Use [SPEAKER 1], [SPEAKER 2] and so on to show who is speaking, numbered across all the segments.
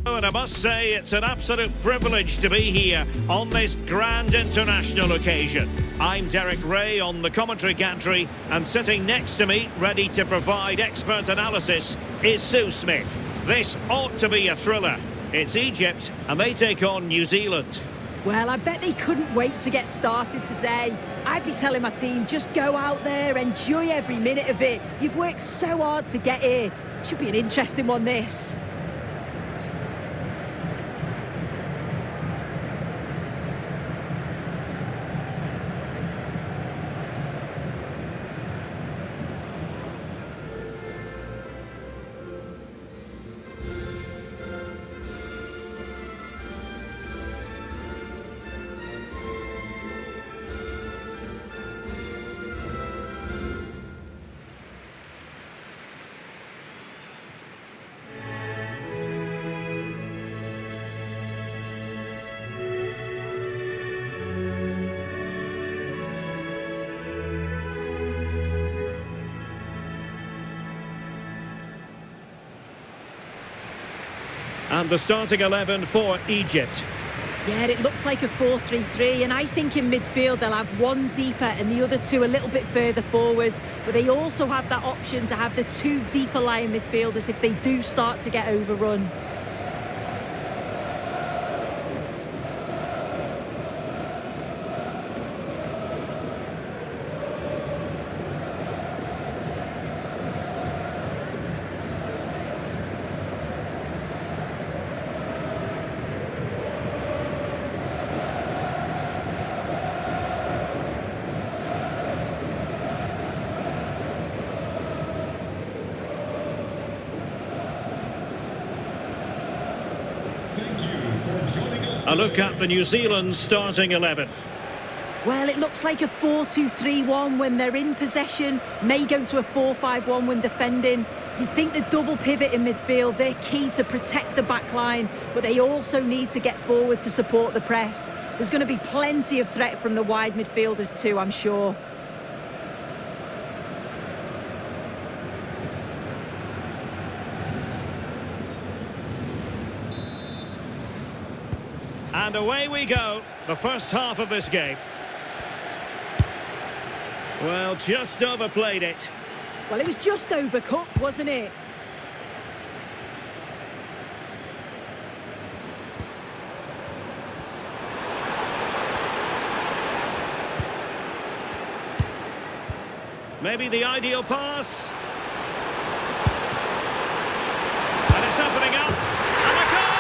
[SPEAKER 1] And I must say, it's an absolute privilege to be here on this grand international occasion. I'm Derek Ray on the commentary gantry, and sitting next to me, ready to provide expert analysis, is Sue Smith. This ought to be a thriller. It's Egypt, and they take on New Zealand.
[SPEAKER 2] Well, I bet they couldn't wait to get started today. I'd be telling my team, just go out there, enjoy every minute of it. You've worked so hard to get here. Should be an interesting one, this.
[SPEAKER 1] And the starting 11 for Egypt.
[SPEAKER 2] Yeah, it looks like a 4-3-3, and I think in midfield they'll have one deeper and the other two a little bit further forward. But they also have that option to have the two deeper lying midfielders if they do start to get overrun.
[SPEAKER 1] A look at the New Zealand starting 11.
[SPEAKER 2] Well, it looks like a 4-2-3-1 when they're in possession, may go to a 4-5-1 when defending. You'd think the double pivot in midfield, they're key to protect the back line, but they also need to get forward to support the press. There's going to be plenty of threat from the wide midfielders too, I'm sure.
[SPEAKER 1] And away we go, the first half of this game. Well, just overplayed it.
[SPEAKER 2] Well, it was just overcooked, wasn't it?
[SPEAKER 1] Maybe the ideal pass. And it's opening up. And a goal!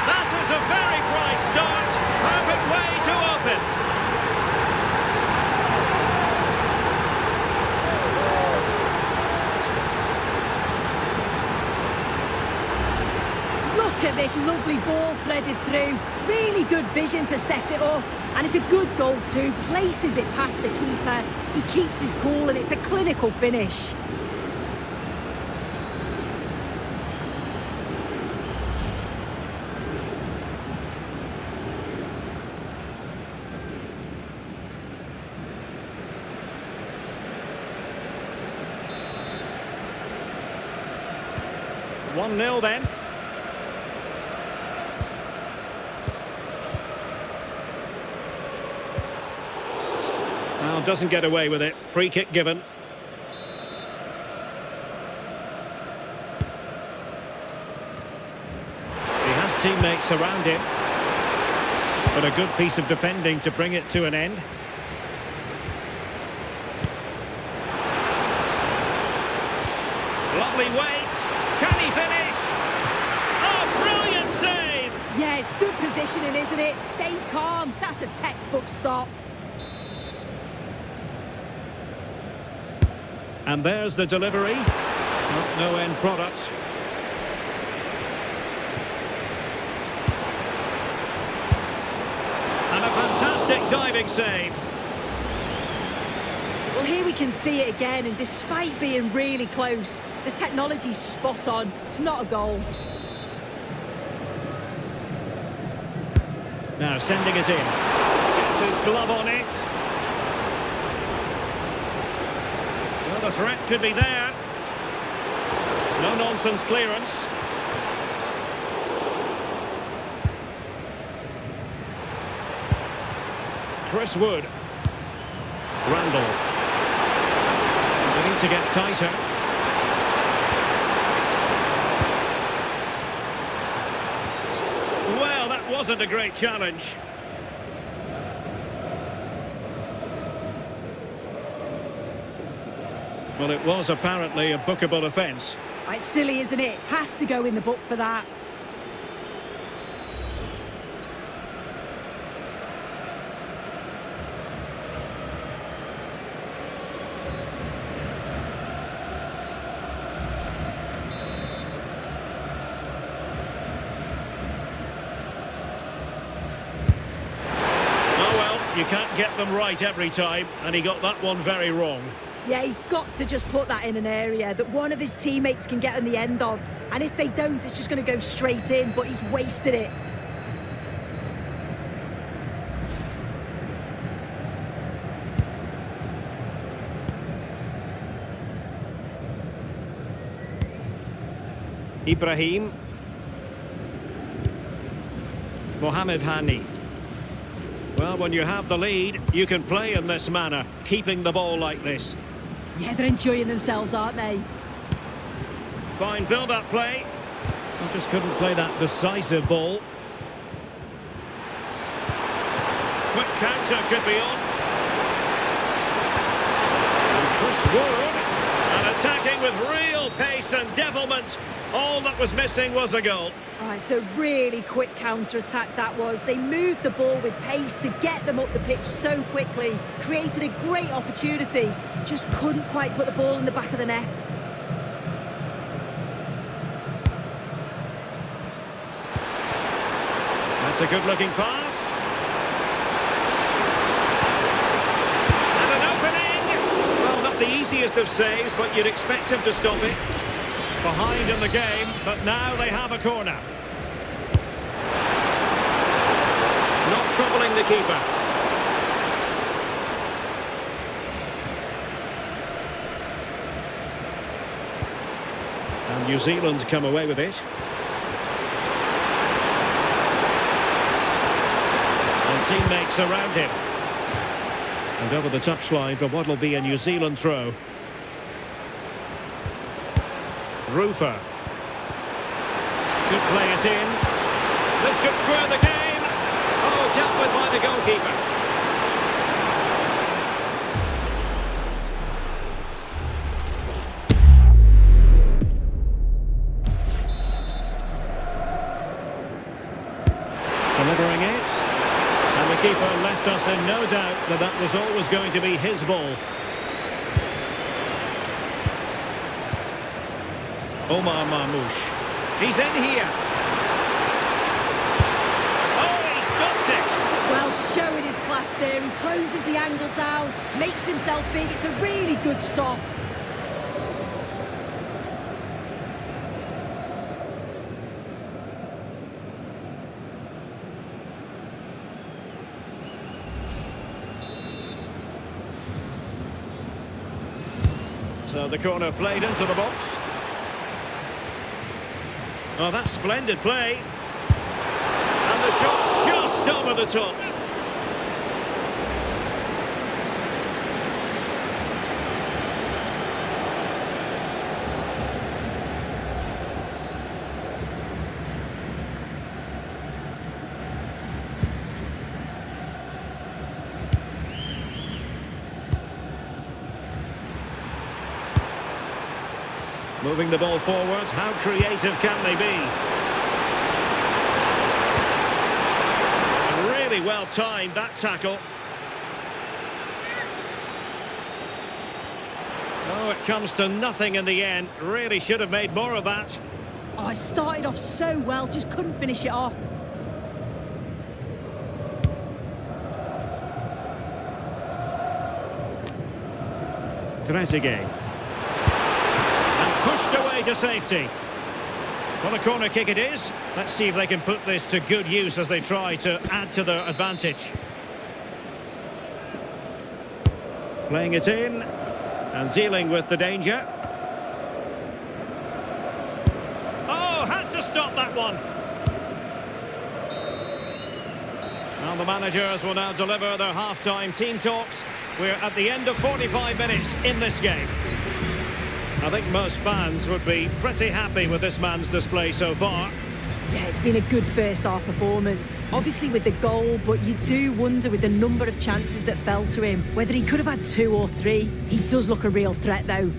[SPEAKER 1] That is a very bright start. Perfect way to open.
[SPEAKER 2] Look at this lovely ball threaded through. Really good vision to set it up. And it's a good goal too. Places it past the keeper. He keeps his cool and it's a clinical finish.
[SPEAKER 1] One 0 then. Well, doesn't get away with it. Free kick given. He has teammates around him. But a good piece of defending to bring it to an end. Lovely weight. Can he finish? Oh, brilliant save!
[SPEAKER 2] Yeah, it's good positioning, isn't it? Stayed calm. That's a textbook stop.
[SPEAKER 1] And there's the delivery. No end product. And a fantastic diving save.
[SPEAKER 2] Well, here we can see it again, and despite being really close, the technology's spot on. It's not a goal.
[SPEAKER 1] Now sending it in. Gets his glove on it. Well, the threat could be there. No nonsense clearance. Chris Wood. Randall. They need to get tighter. Well, that wasn't a great challenge. Well, it was apparently a bookable offence.
[SPEAKER 2] It's silly, isn't it? Has to go in the book for that.
[SPEAKER 1] Oh well, you can't get them right every time, and he got that one very wrong.
[SPEAKER 2] Yeah, he's got to just put that in an area that one of his teammates can get on the end of. And if they don't, it's just going to go straight in, but he's wasted it.
[SPEAKER 1] Ibrahim. Mohamed Hani. Well, when you have the lead, you can play in this manner, keeping the ball like this.
[SPEAKER 2] Yeah, they're enjoying themselves, aren't they?
[SPEAKER 1] Fine build-up play. I just couldn't play that decisive ball. Quick counter could be on. And Chris Wood. And attacking with real pace and devilment. All that was missing was a goal.
[SPEAKER 2] Right, so really quick counter-attack that was. They moved the ball with pace to get them up the pitch so quickly. Created a great opportunity. Just couldn't quite put the ball in the back of the net.
[SPEAKER 1] That's a good-looking pass. And an opening! Well, not the easiest of saves, but you'd expect him to stop it. Behind in the game, but now they have a corner. Not troubling the keeper. And New Zealand come away with it. And teammates around him. And over the touchline for what will be a New Zealand throw. Rufer. Could play it in. This could square the game. Oh, dealt with by the goalkeeper. Delivering it. And the keeper left us in no doubt that that was always going to be his ball. Omar Marmoush. He's in here. Oh, he stopped it.
[SPEAKER 2] Well, showing his class there. He closes the angle down, makes himself big. It's a really good stop.
[SPEAKER 1] So the corner played into the box. Oh, that's splendid play. And the shot just over the top. Moving the ball forward, how creative can they be? And really well timed, that tackle. Oh, it comes to nothing in the end. Really should have made more of that.
[SPEAKER 2] Oh, it started off so well, just couldn't finish it off.
[SPEAKER 1] Trezeguet. Pushed away to safety. Well, a corner kick it is. Let's see if they can put this to good use as they try to add to their advantage. Playing it in and dealing with the danger. Oh, had to stop that one. Well, the managers will now deliver their half-time team talks. We're at the end of 45 minutes in this game. I think most fans would be pretty happy with this man's display so far.
[SPEAKER 2] Yeah, it's been a good first half performance. Obviously with the goal, but you do wonder with the number of chances that fell to him, whether he could have had 2 or 3. He does look a real threat though.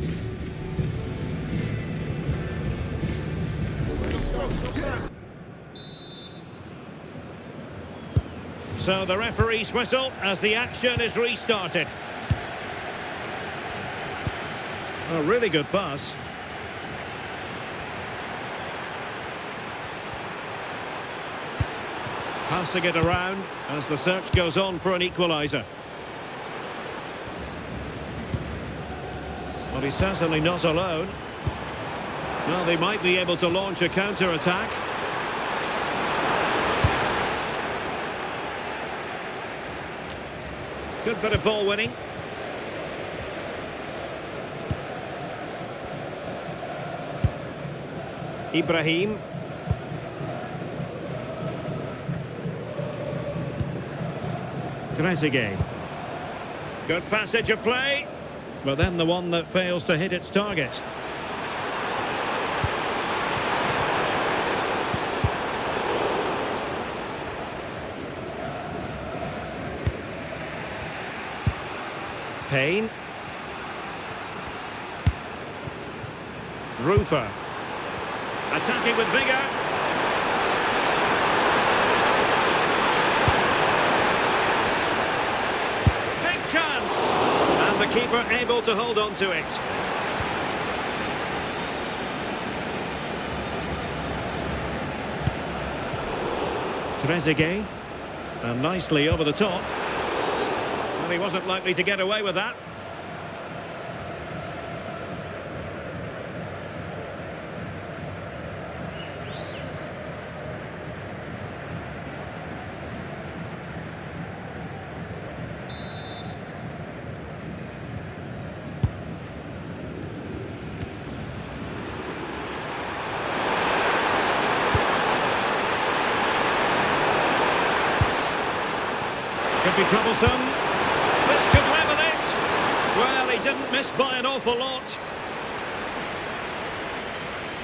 [SPEAKER 1] So the referee's whistle as the action is restarted. A really good pass. Passing it around as the search goes on for an equaliser. Well, he's certainly not alone. Well, they might be able to launch a counter-attack. Good bit of ball winning. Ibrahim. Trezeguet. Good passage of play, but then the one that fails to hit its target. Payne. Rufer. Attacking with vigour. Big chance. And the keeper able to hold on to it. Trezeguet. And nicely over the top. Well, he wasn't likely to get away with that. Could be troublesome. This could level it. Well, he didn't miss by an awful lot.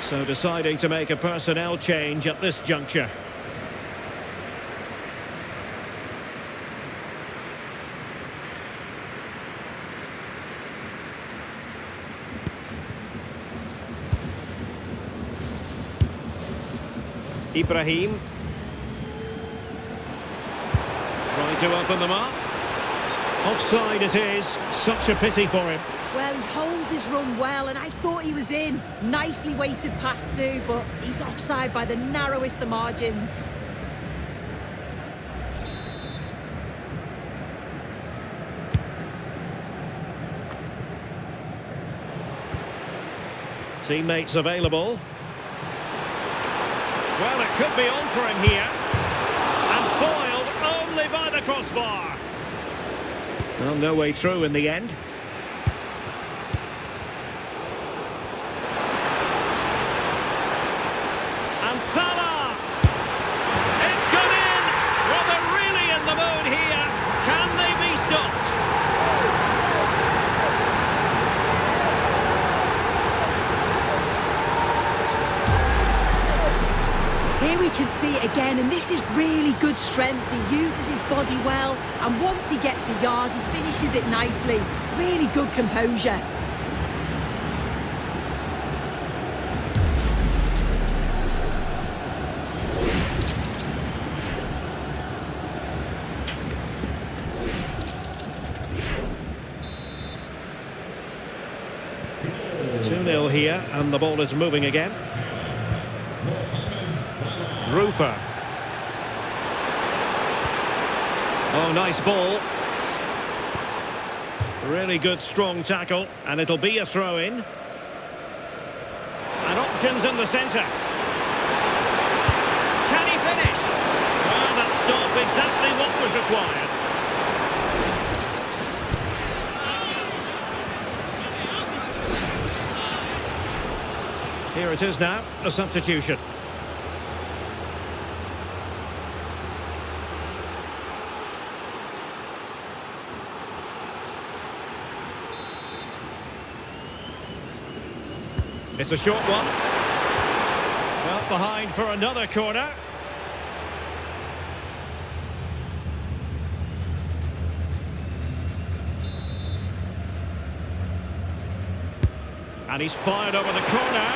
[SPEAKER 1] So deciding to make a personnel change at this juncture. Ibrahim. Trying to open them up. Offside it is. Such a pity for him.
[SPEAKER 2] Well, he holds his run well, and I thought he was in. Nicely weighted pass too, but he's offside by the narrowest of margins.
[SPEAKER 1] Teammates available. Well, it could be on for him here. And foiled only by the crossbar. Well, no way through in the end. And Salah! It's gone in! Well, they're really in the mood here. Can they be stopped?
[SPEAKER 2] Here we can see it again, and this is really good strength. He uses his body well, and once he gets a yard, he finishes it nicely. Really good composure.
[SPEAKER 1] Two-nil here, and the ball is moving again. Rufer. Oh, nice ball. Really good, strong tackle, and it'll be a throw-in. And options in the centre. Can he finish? Well, that stopped exactly what was required. Here it is now, a substitution. It's a short one. Well, behind for another corner. And he's fired over the corner.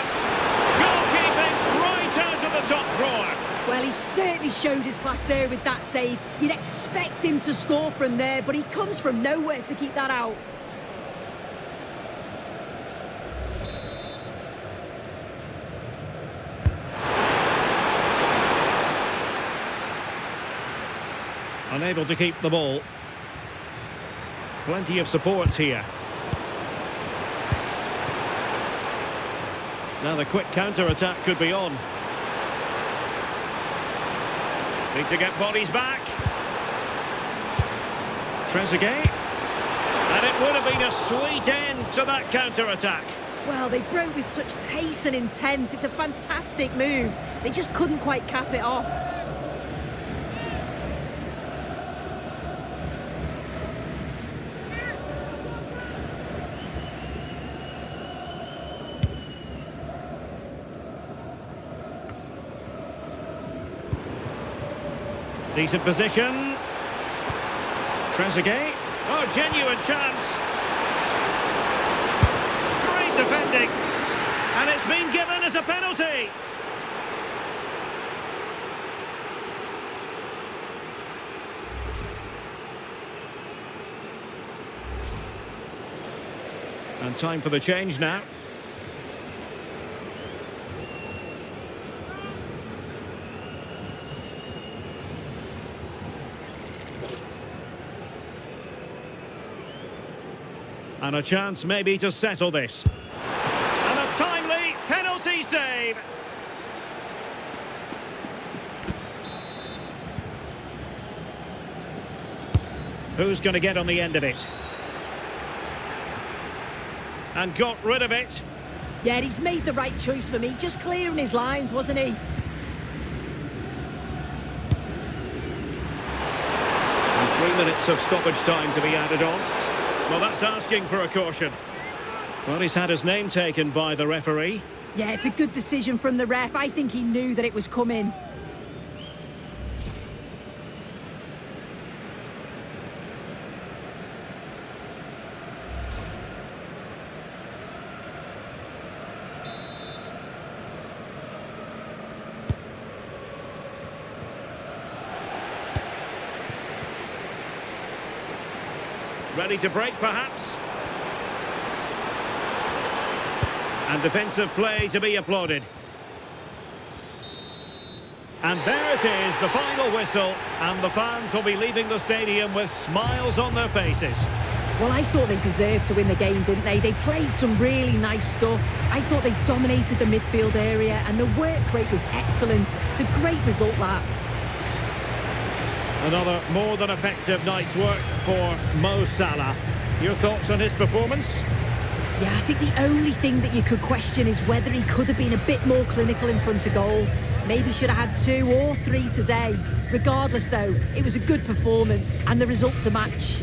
[SPEAKER 1] Goalkeeping right out of the top drawer.
[SPEAKER 2] Well, he certainly showed his class there with that save. You'd expect him to score from there, but he comes from nowhere to keep that out.
[SPEAKER 1] Unable to keep the ball. Plenty of support here. Now the quick counter-attack could be on. Need to get bodies back. Trezeguet. And it would have been a sweet end to that counter-attack.
[SPEAKER 2] Well, they broke with such pace and intent. It's a fantastic move. They just couldn't quite cap it off.
[SPEAKER 1] Decent position. Trezeguet. Oh, genuine chance. Great defending. And it's been given as a penalty. And time for the change now. And a chance maybe to settle this. And a timely penalty save. Who's going to get on the end of it? And got rid of it.
[SPEAKER 2] Yeah, he's made the right choice for me. Just clearing his lines, wasn't he?
[SPEAKER 1] And 3 minutes of stoppage time to be added on. Well, that's asking for a caution. Well, he's had his name taken by the referee.
[SPEAKER 2] Yeah, it's a good decision from the ref. I think he knew that it was coming.
[SPEAKER 1] Ready to break, perhaps. And defensive play to be applauded. And there it is, the final whistle. And the fans will be leaving the stadium with smiles on their faces.
[SPEAKER 2] Well, I thought they deserved to win the game, didn't they? They played some really nice stuff. I thought they dominated the midfield area and the work rate was excellent. It's a great result, that.
[SPEAKER 1] Another more than effective night's work for Mo Salah. Your thoughts on his performance?
[SPEAKER 2] Yeah, I think the only thing that you could question is whether he could have been a bit more clinical in front of goal. Maybe should have had 2 or 3 today. Regardless, though, it was a good performance and the result to match.